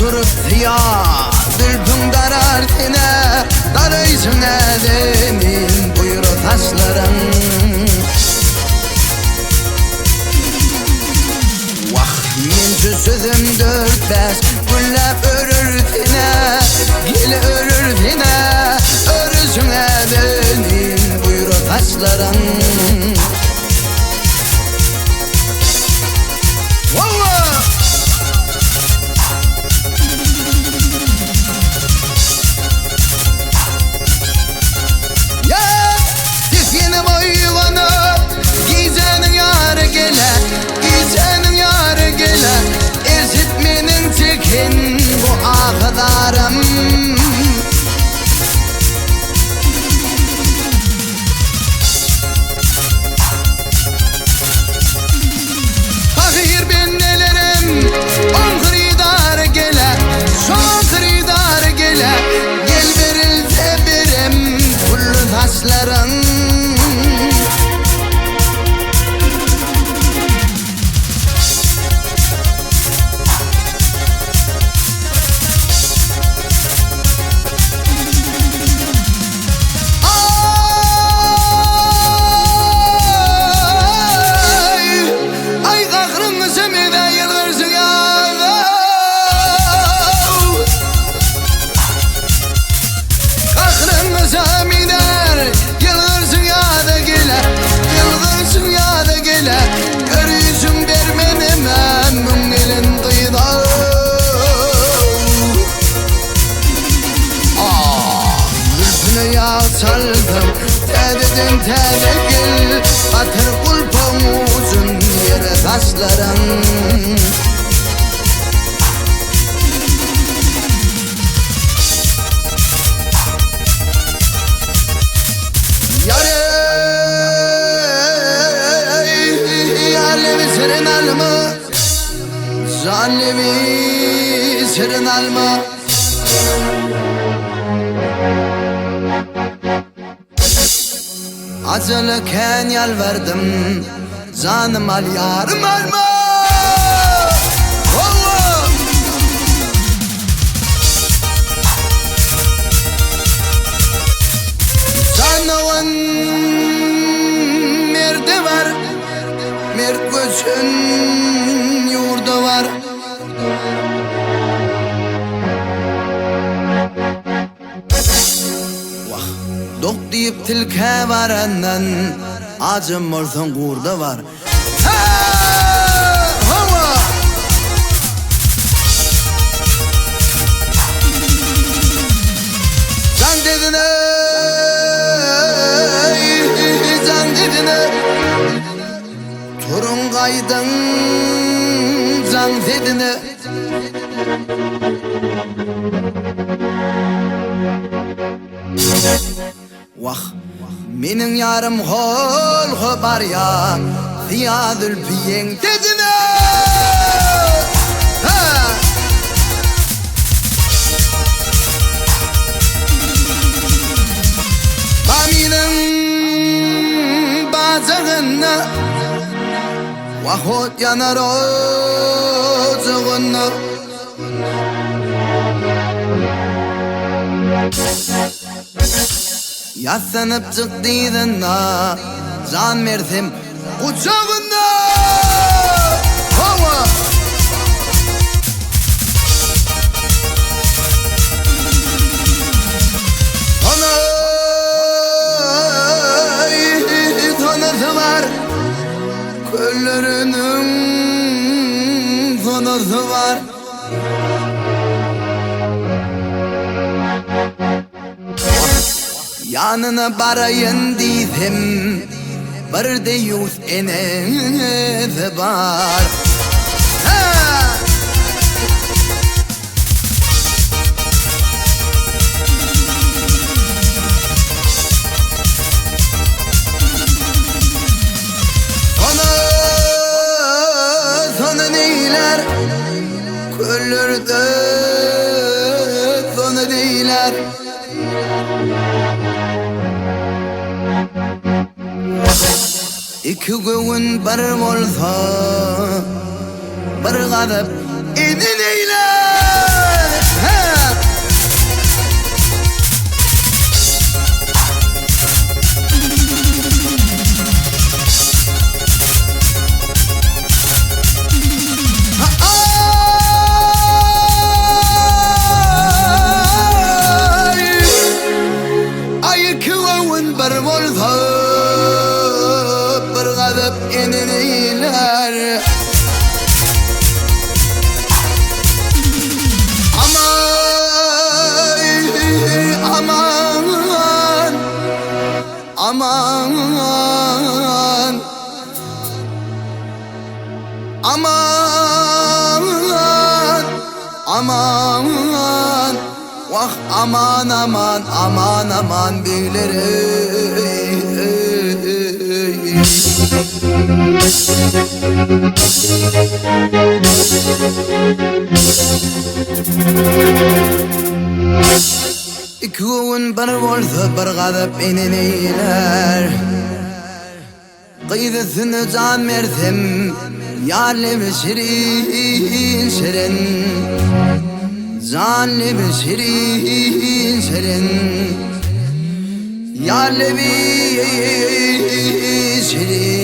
oturup ya Dülpün darar dine Darıysın edemin buyur taşlarım Vah minci sözüm dört beş Güllep örür dine Gel örür dine Örüsün edemin buyur taşlarım Bu ağlarım Fakir ben nelerim On kıridar gele Son kıridar gele Gel verilse birim Kullu taşların Çaldım terden tergil Atır kulpamuzun yere taşlarım Yare Alevi serin alma Zalimi serin alma Acılıken yalvardım Canım al yarım alma Allah Canımın merdi var Mert göçün yurdu var Dok deyip tilke varandan Acım olsun kurda var Hava Can dedin ey Can dedin ey Turun kaydın Can dedin ey Vah, menin yarım hol var ya Ziyadül piyen dedine Baminin bacağına Vahot yanar ocuğuna Yaslanıp çıktıydın da Can verdim kucağında Hava Tanısı var Köllerinin tanısı var Yanına barayın dedim Bir de yüz enezi var Sana neyler Köllerde Sana neyler İki gün bir olsa Bir gazap edin eyler Aman, aman, vah aman aman aman aman beyler İkuvun bir bolsa bir gadap menen eyler Gıydısını can versem Yarlemi şirin şirin Canlemi şirin şirin Yarlemi şirin